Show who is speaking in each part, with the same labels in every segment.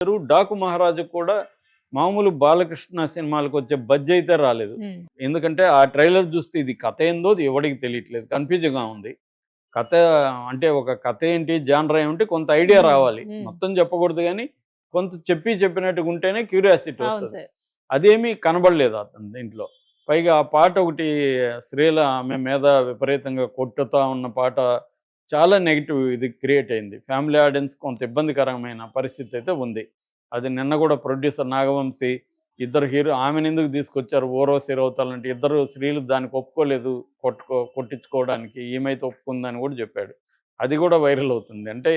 Speaker 1: డాకు మహారాజు కూడా మామూలు బాలకృష్ణ సినిమాలకు వచ్చే బడ్జ్ అయితే రాలేదు. ఎందుకంటే ఆ ట్రైలర్ చూస్తే ఇది కథ ఏందో ఎవడికి తెలియట్లేదు, కన్ఫ్యూజింగ్గా ఉంది. కథ అంటే ఒక కథ ఏంటి, జానర్ ఏమిటి, కొంత ఐడియా రావాలి. మొత్తం చెప్పకూడదు కానీ కొంత చెప్పినట్టుగా ఉంటేనే క్యూరియాసిటీ వస్తుంది. అదేమీ కనబడలేదు అతను దీంట్లో. పైగా ఆ పాట ఒకటి, శ్రీల ఆమె మీద విపరీతంగా కొట్టుతా ఉన్న పాట చాలా నెగిటివ్ ఇది క్రియేట్ అయింది. ఫ్యామిలీ ఆడియన్స్ కొంత ఇబ్బందికరమైన పరిస్థితి అయితే ఉంది. అది నిన్న కూడా ప్రొడ్యూసర్ నాగవంశీ ఇద్దరు హీరో ఆమెను ఎందుకు తీసుకొచ్చారు ఊర్వశి రౌతాలంటే ఇద్దరు స్త్రీలు దానికి ఒప్పుకోలేదు కొట్టించుకోవడానికి, ఈమెయితే ఒప్పుకుందని కూడా చెప్పాడు. అది కూడా వైరల్ అవుతుంది. అంటే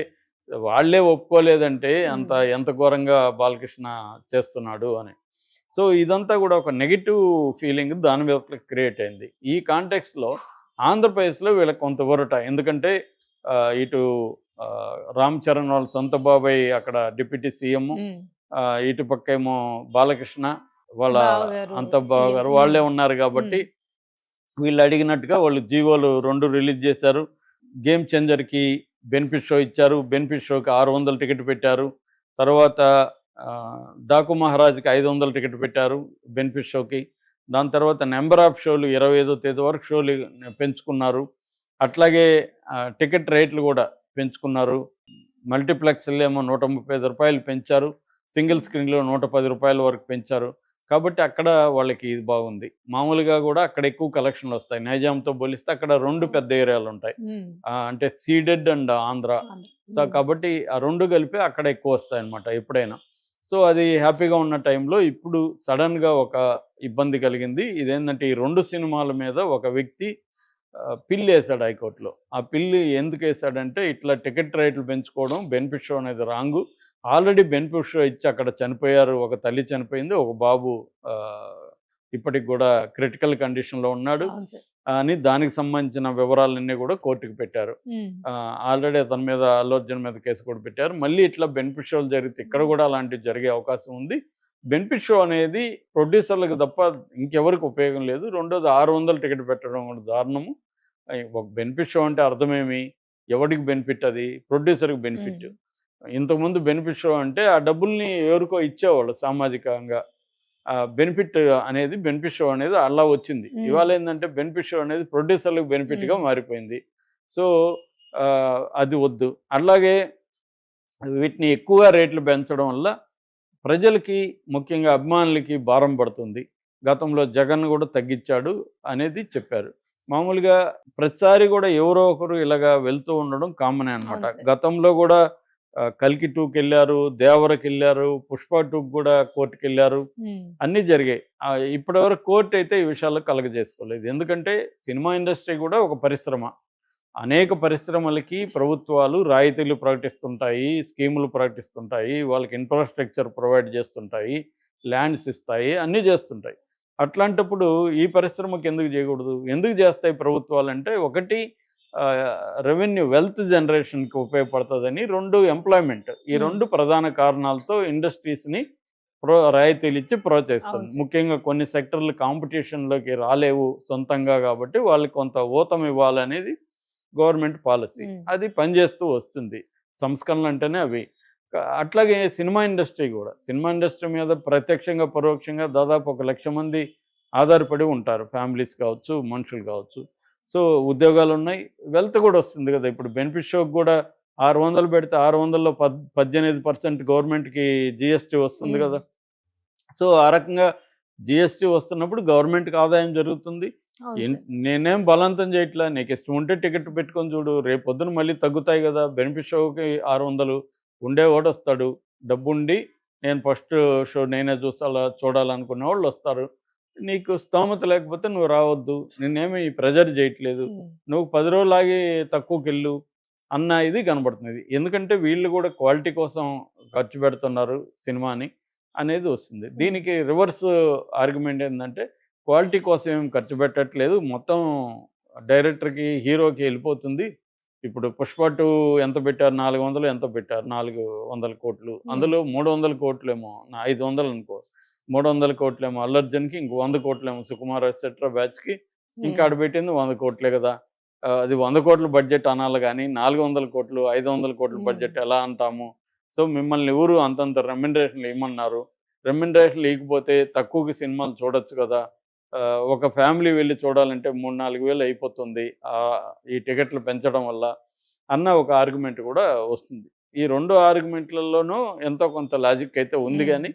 Speaker 1: వాళ్ళే ఒప్పుకోలేదంటే ఎంత ఘోరంగా బాలకృష్ణ చేస్తున్నాడు అని. సో ఇదంతా కూడా ఒక నెగిటివ్ ఫీలింగ్ దాని మీద క్రియేట్ అయింది. ఈ కాంటెక్స్ట్లో ఆంధ్రప్రదేశ్లో వీళ్ళకి కొంత ఊరట. ఎందుకంటే ఇటు రామ్ చరణ్ వాళ్ళ సొంత బాబాయ్ అక్కడ డిప్యూటీ సీఎం, ఇటు పక్కేమో బాలకృష్ణ వాళ్ళ అంత బావగారు వాళ్ళే ఉన్నారు కాబట్టి వీళ్ళు అడిగినట్టుగా వాళ్ళు జీవోలు 2 రిలీజ్ చేశారు. గేమ్ చేంజర్కి బెనిఫిట్ షో ఇచ్చారు. బెనిఫిట్ షోకి 600 టికెట్ పెట్టారు. తర్వాత డాకు మహారాజ్కి 500 టికెట్ పెట్టారు బెనిఫిట్ షోకి. దాని తర్వాత నెంబర్ ఆఫ్ షోలు 25వ తేదీ వరకు షోలు పెంచుకున్నారు. అట్లాగే టికెట్ రేట్లు కూడా పెంచుకున్నారు. మల్టీప్లెక్స్లో ఏమో 135 రూపాయలు పెంచారు. సింగిల్ స్క్రీన్లో 110 రూపాయల వరకు పెంచారు. కాబట్టి అక్కడ వాళ్ళకి ఇది బాగుంది. మామూలుగా కూడా అక్కడ ఎక్కువ కలెక్షన్లు వస్తాయి. నైజాంతో పోలిస్తే అక్కడ 2 పెద్ద ఏరియాలు ఉంటాయి. అంటే సీడెడ్ అండ్ ఆంధ్ర. సో కాబట్టి ఆ 2 కలిపి అక్కడ ఎక్కువ వస్తాయన్నమాట ఎప్పుడైనా. సో అది హ్యాపీగా ఉన్న టైంలో ఇప్పుడు సడన్గా ఒక ఇబ్బంది కలిగింది. ఇదేంటంటే ఈ 2 సినిమాల మీద ఒక వ్యక్తి పిల్లు వేశాడు హైకోర్టులో. ఆ పిల్లు ఎందుకు వేశాడంటే ఇట్లా టికెట్ రేట్లు పెంచుకోవడం, బెనిఫిట్ షో అనేది రాంగు. ఆల్రెడీ బెనిఫిట్ షో ఇచ్చి అక్కడ చనిపోయారు. ఒక తల్లి చనిపోయింది, ఒక బాబు ఇప్పటికి కూడా క్రిటికల్ కండిషన్లో ఉన్నాడు అని దానికి సంబంధించిన వివరాలన్నీ కూడా కోర్టుకు పెట్టారు. ఆల్రెడీ అతని మీద, అల్లు అర్జున్ మీద కేసు కూడా పెట్టారు. మళ్ళీ ఇట్లా బెనిఫిట్ షోలు జరిగితే ఇక్కడ కూడా అలాంటివి జరిగే అవకాశం ఉంది. బెనిఫిట్ షో అనేది ప్రొడ్యూసర్లకు తప్ప ఇంకెవరికి ఉపయోగం లేదు. రెండోది 600 టికెట్ పెట్టడం కూడా దారుణము. ఒక బెనిఫిట్ షో అంటే అర్థమేమి, ఎవరికి బెనిఫిట్, అది ప్రొడ్యూసర్కి బెనిఫిట్. ఇంతకుముందు బెనిఫిట్ షో అంటే ఆ డబ్బుల్ని ఎవరికో ఇచ్చేవాళ్ళు సామాజికంగా. బెనిఫిట్ షో అనేది అలా వచ్చింది. ఇవాళ ఏంటంటే బెనిఫిట్ షో అనేది ప్రొడ్యూసర్లకు బెనిఫిట్గా మారిపోయింది. సో అది వద్దు. అలాగే వీటిని ఎక్కువగా రేట్లు పెంచడం వల్ల ప్రజలకి, ముఖ్యంగా అభిమానులకి భారం పడుతుంది. గతంలో జగన్ కూడా తగ్గించాడు అనేది చెప్పారు. మామూలుగా ప్రతిసారి కూడా ఎవరో ఒకరు ఇలాగా వెళ్తూ ఉండడం కామనే అనమాట. గతంలో కూడా కల్కి 2కి వెళ్ళారు, దేవరకి వెళ్ళారు, పుష్ప 2కి కూడా కోర్టుకి వెళ్ళారు, అన్నీ జరిగాయి. ఇప్పటివరకు కోర్టు అయితే ఈ విషయాల్లో కలగజేసుకోలేదు. ఎందుకంటే సినిమా ఇండస్ట్రీ కూడా ఒక పరిశ్రమ. అనేక పరిశ్రమలకి ప్రభుత్వాలు రాయితీలు ప్రకటిస్తుంటాయి, స్కీములు ప్రకటిస్తుంటాయి, వాళ్ళకి ఇన్ఫ్రాస్ట్రక్చర్ ప్రొవైడ్ చేస్తుంటాయి, ల్యాండ్స్ ఇస్తాయి, అన్నీ చేస్తుంటాయి. అట్లాంటప్పుడు ఈ పరిశ్రమకి ఎందుకు చేయకూడదు? ఎందుకు చేస్తాయి ప్రభుత్వాలు అంటే, ఒకటి రెవెన్యూ, వెల్త్ జనరేషన్కి ఉపయోగపడుతుందని, 2 ఎంప్లాయ్మెంట్. ఈ 2 ప్రధాన కారణాలతో ఇండస్ట్రీస్ని రాయితీలు ఇచ్చి ప్రోత్సహిస్తుంది. ముఖ్యంగా కొన్ని సెక్టర్లు కాంపిటీషన్లోకి రాలేవు సొంతంగా కాబట్టి వాళ్ళకి కొంత ఊతం ఇవ్వాలనేది గవర్నమెంట్ పాలసీ. అది పనిచేస్తూ వస్తుంది. సంస్కరణలు అంటేనే అవి. అట్లాగే సినిమా ఇండస్ట్రీ కూడా, సినిమా ఇండస్ట్రీ మీద ప్రత్యక్షంగా పరోక్షంగా దాదాపు 1 లక్ష మంది ఆధారపడి ఉంటారు. ఫ్యామిలీస్ కావచ్చు, మనుషులు కావచ్చు. సో ఉద్యోగాలు ఉన్నాయి, వెల్త్ కూడా వస్తుంది కదా. ఇప్పుడు బెనిఫిట్ షోకి కూడా 600 పెడితే 600లో 18% గవర్నమెంట్కి జిఎస్టీ వస్తుంది కదా. సో ఆ రకంగా జిఎస్టీ వస్తున్నప్పుడు గవర్నమెంట్కి ఆదాయం జరుగుతుంది. నేనేం బలవంతం చేయట్లా, నీకు ఇష్టం ఉంటే టికెట్ పెట్టుకొని చూడు, రేపు పొద్దున మళ్ళీ తగ్గుతాయి కదా. బెనిఫిట్ షోకి 600 ఉండేవాడు వస్తాడు, డబ్బుండి నేను ఫస్ట్ షో నేనే చూడాలనుకునే వాళ్ళు వస్తారు. నీకు స్తోమత లేకపోతే నువ్వు రావద్దు, నిన్నేమి ప్రెజర్ చేయట్లేదు, నువ్వు 10 రోజులు ఆగి తక్కువకి వెళ్ళు అన్న ఇది కనబడుతుంది. ఎందుకంటే వీళ్ళు కూడా క్వాలిటీ కోసం ఖర్చు పెడుతున్నారు సినిమాని అనేది వస్తుంది. దీనికి రివర్స్ ఆర్గ్యుమెంట్ ఏంటంటే, క్వాలిటీ కోసం ఏం ఖర్చు పెట్టట్లేదు, మొత్తం డైరెక్టర్కి, హీరోకి వెళ్ళిపోతుంది. ఇప్పుడు పుష్ప 2 ఎంత పెట్టారు, 400 ఎంతో పెట్టారు, 400 కోట్లు. అందులో 300 కోట్లేమో, 500 అనుకో, 300 కోట్లేమో అల్లు అర్జున్కి, ఇంకో 100 కోట్లేమో సుకుమార్ ఎట్సెట్రా బ్యాచ్కి. ఇంకా ఆడ పెట్టింది 100 కోట్లే కదా. అది 100 కోట్ల బడ్జెట్ అనాలి కానీ 400 కోట్లు 500 కోట్ల బడ్జెట్ ఎలా అంటాము? సో మిమ్మల్ని ఎవరు అంతంత రెమ్యునరేషన్లు ఇవ్వమన్నారు, రెమ్యునరేషన్లు ఇవ్వకపోతే తక్కువకి సినిమాలు చూడొచ్చు కదా, ఒక ఫ్యామిలీ వెళ్ళి చూడాలంటే 3-4 వేలు అయిపోతుంది ఈ టికెట్లు పెంచడం వల్ల అన్న ఒక ఆర్గ్యుమెంట్ కూడా వస్తుంది. ఈ 2 ఆర్గ్యుమెంట్లలోనూ ఎంతో కొంత లాజిక్ అయితే ఉంది. కానీ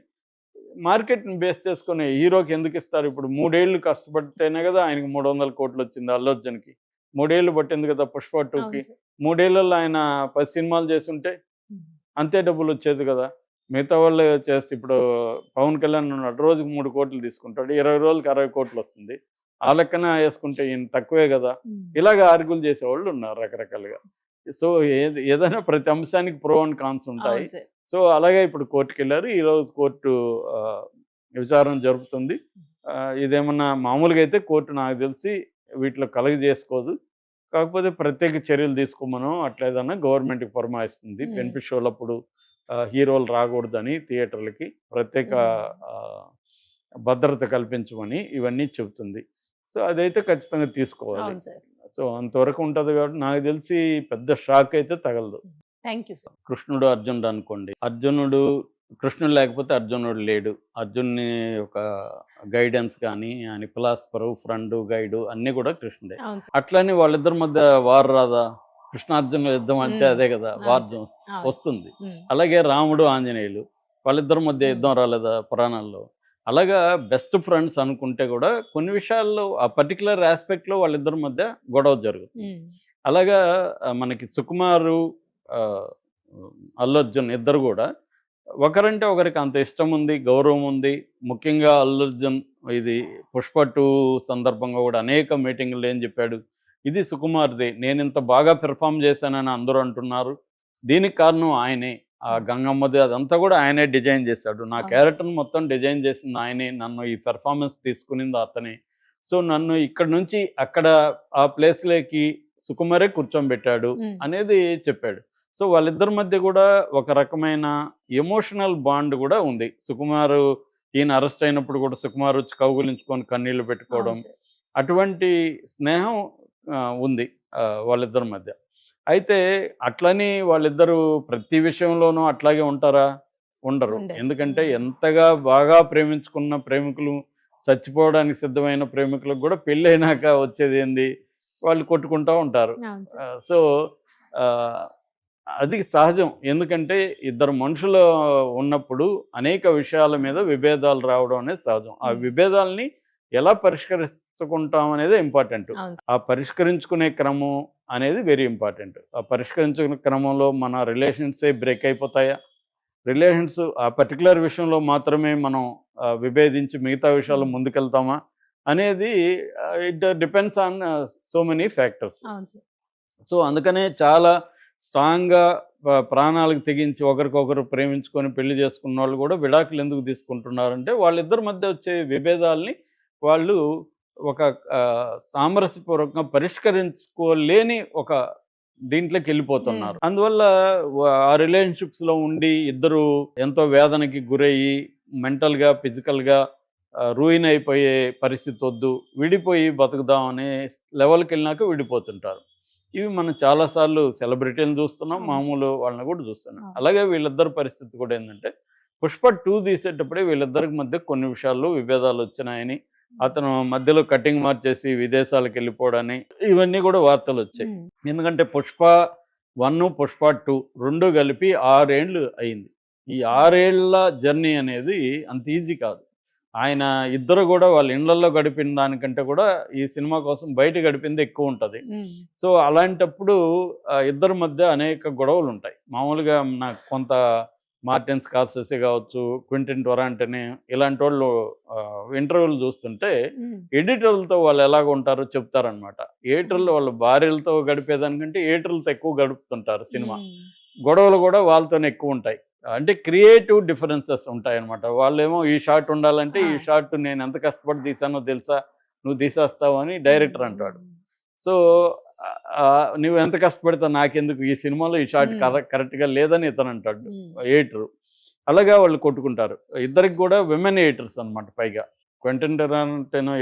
Speaker 1: మార్కెట్ని బేస్ చేసుకుని హీరోకి ఎందుకు ఇస్తారు? ఇప్పుడు 3 ఏళ్ళు కష్టపడితేనే కదా ఆయనకి 300 కోట్లు వచ్చింది అల్లు అర్జున్కి. 3 ఏళ్ళు పట్టింది కదా పుష్ప 2కి. 3 ఏళ్లలో ఆయన 10 సినిమాలు చేస్తుంటే అంతే డబ్బులు వచ్చేది కదా. మిగతా వాళ్ళు చేస్తే ఇప్పుడు పవన్ కళ్యాణ్ ఉన్నాడు, రోజుకి 3 కోట్లు తీసుకుంటాడు, 20 రోజులకి 60 కోట్లు వస్తుంది. ఆ లెక్కన వేసుకుంటే ఈయన తక్కువే కదా. ఇలాగ ఆర్గ్యులు చేసేవాళ్ళు ఉన్నారు రకరకాలుగా. సో ఏదైనా ప్రతి అంశానికి ప్రో అండ్ కాన్స్ ఉంటాయి. సో అలాగే ఇప్పుడు కోర్టుకి వెళ్ళారు. ఈరోజు కోర్టు విచారణ జరుపుతుంది. ఇదేమన్నా మామూలుగా అయితే కోర్టు నాకు తెలిసి వీటిలో చేసుకోదు. కాకపోతే ప్రత్యేక చర్యలు తీసుకోమను అట్లా ఏదన్నా గవర్నమెంట్కి పురమాయిస్తుంది. బెనిఫిట్ షోలప్పుడు హీరోలు రాకూడదని థియేటర్లకి ప్రత్యేక భద్రత కల్పించమని ఇవన్నీ చెబుతుంది. సో అదైతే ఖచ్చితంగా తీసుకోవాలి. సో అంతవరకు ఉంటుంది కాబట్టి నాకు తెలిసి పెద్ద షాక్ అయితే తగలదు.
Speaker 2: Thank you sir.
Speaker 1: కృష్ణుడు అర్జునుడు అనుకోండి, కృష్ణుడు లేకపోతే అర్జునుడు లేడు. అర్జున్ని ఒక గైడెన్స్ కానీ ఆయన ఫిలాసఫరు, ఫ్రెండ్, గైడు అన్నీ కూడా కృష్ణుడే. అట్లని వాళ్ళిద్దరి మధ్య వార్ రాదా? కృష్ణార్జునుల యుద్ధం అంటే అదే కదా, వార్జం వస్తుంది. అలాగే రాముడు ఆంజనేయులు వాళ్ళిద్దరి మధ్య యుద్ధం రాలేదా పురాణాల్లో? అలాగా బెస్ట్ ఫ్రెండ్స్ అనుకుంటే కూడా కొన్ని విషయాల్లో ఆ పర్టికులర్ ఆస్పెక్ట్లో వాళ్ళిద్దరి మధ్య గొడవ జరుగుతుంది. అలాగా మనకి సుకుమారు, అల్లు అర్జున్ ఇద్దరు కూడా ఒకరంటే ఒకరికి అంత ఇష్టం ఉంది, గౌరవం ఉంది. ముఖ్యంగా అల్లు అర్జున్ ఇది పుష్ప 2 సందర్భంగా కూడా అనేక మీటింగులు ఏం చెప్పాడు, ఇది సుకుమార్ది, నేను ఇంత బాగా పెర్ఫామ్ చేశానని అందరూ అంటున్నారు, దీనికి కారణం ఆయనే. ఆ గంగమ్మది అదంతా కూడా ఆయనే డిజైన్ చేశాడు, నా క్యారెక్టర్ని మొత్తం డిజైన్ చేసింది ఆయనే, నన్ను ఈ పెర్ఫార్మెన్స్ తీసుకునింది అతనే. సో నన్ను ఇక్కడ నుంచి అక్కడ ఆ ప్లేస్లోకి సుకుమారే కూర్చోబెట్టాడు అనేది చెప్పాడు. సో వాళ్ళిద్దరి మధ్య కూడా ఒక రకమైన ఎమోషనల్ బాండ్ కూడా ఉంది. సుకుమారు ఈయన అరెస్ట్ అయినప్పుడు కూడా సుకుమార్ వచ్చి కౌగులించుకొని కన్నీళ్లు పెట్టుకోవడం, అటువంటి స్నేహం ఉంది వాళ్ళిద్దరి మధ్య. అయితే అట్లని వాళ్ళిద్దరూ ప్రతి విషయంలోనూ అట్లాగే ఉంటారా? ఉండరు. ఎందుకంటే ఎంతగా బాగా ప్రేమించుకున్న ప్రేమికులు, చచ్చిపోవడానికి సిద్ధమైన ప్రేమికులకు కూడా పెళ్ళైనాక వచ్చేది ఏంది, వాళ్ళు కొట్టుకుంటూ ఉంటారు. సో అది సహజం. ఎందుకంటే ఇద్దరు మనుషులు ఉన్నప్పుడు అనేక విషయాల మీద విభేదాలు రావడం అనేది సహజం. ఆ విభేదాలని ఎలా పరిష్కరించుకుంటాం అనేది ఇంపార్టెంట్. ఆ పరిష్కరించుకునే క్రమం అనేది వెరీ ఇంపార్టెంట్. ఆ పరిష్కరించుకునే క్రమంలో మన రిలేషన్సే బ్రేక్ అయిపోతాయా, రిలేషన్స్ ఆ పర్టికులర్ విషయంలో మాత్రమే మనం విభేదించి మిగతా విషయాలు ముందుకెళ్తామా అనేది it depends on so many factors. So అందుకనే చాలా స్ట్రాంగ్గా ప్రాణాలకు తెగించి ఒకరికొకరు ప్రేమించుకొని పెళ్లి చేసుకున్న వాళ్ళు కూడా విడాకులు ఎందుకు తీసుకుంటున్నారంటే వాళ్ళిద్దరి మధ్య వచ్చే విభేదాలని వాళ్ళు ఒక సామరస్యపూర్వకంగా పరిష్కరించుకోలేని ఒక దీంట్లోకి వెళ్ళిపోతున్నారు. అందువల్ల ఆ రిలేషన్షిప్స్లో ఉండి ఇద్దరు ఎంతో వేదనకి గురయ్యి మెంటల్గా, ఫిజికల్గా రూయిన్ అయిపోయే పరిస్థితి వద్దు, విడిపోయి బతుకుదాం అనే లెవెల్కి వెళ్ళినాక విడిపోతుంటారు. ఇవి మనం చాలాసార్లు సెలబ్రిటీలను చూస్తున్నాం, మామూలు వాళ్ళని కూడా చూస్తున్నాం. అలాగే వీళ్ళిద్దరి పరిస్థితి కూడా ఏంటంటే పుష్ప 2 తీసేటప్పుడే వీళ్ళిద్దరికి మధ్య కొన్ని విషయాల్లో విభేదాలు వచ్చినాయని, అతను మధ్యలో కటింగ్ మార్చేసి విదేశాలకు వెళ్ళిపోవడాన్ని, ఇవన్నీ కూడా వార్తలు వచ్చాయి. ఎందుకంటే పుష్ప 1, పుష్ప 2 రెండు కలిపి 6 ఏళ్ళు అయింది. ఈ 6 ఏళ్ల జర్నీ అనేది అంత ఈజీ కాదు. ఆయన ఇద్దరు కూడా వాళ్ళ ఇళ్లలో గడిపిన దానికంటే కూడా ఈ సినిమా కోసం బయట గడిపింది ఎక్కువ ఉంటుంది. సో అలాంటప్పుడు ఇద్దరి మధ్య అనేక గొడవలు ఉంటాయి. మామూలుగా నాకు కొంత మార్టిన్ స్కార్సెసీ కావచ్చు, క్వింటిన్ టొరాంటోని ఇలాంటి వాళ్ళు ఇంటర్వ్యూలు చూస్తుంటే ఎడిటర్లతో వాళ్ళు ఎలాగ ఉంటారో చెప్తారనమాట. ఎడిటర్లు వాళ్ళ భార్యలతో గడిపేదానికంటే ఎడిటర్లతో ఎక్కువ గడుపుతుంటారు సినిమా. గొడవలు కూడా వాళ్ళతోనే ఎక్కువ ఉంటాయి. అంటే క్రియేటివ్ డిఫరెన్సెస్ ఉంటాయన్నమాట. వాళ్ళేమో ఈ షాట్ ఉండాలంటే ఈ షాట్ నేను ఎంత కష్టపడి తీసానో తెలుసా, నువ్వు తీసేస్తావు అని డైరెక్టర్ అంటాడు. సో నువ్వు ఎంత కష్టపడతావు నాకెందుకు, ఈ సినిమాలో ఈ షాట్ కరెక్ట్గా లేదని ఇతను అంటాడు ఎడిటరు. అలాగా వాళ్ళు కొట్టుకుంటారు. ఇద్దరికి కూడా విమెన్ ఎడిటర్స్ అనమాట. పైగా క్వింటిన్ టొరాంటో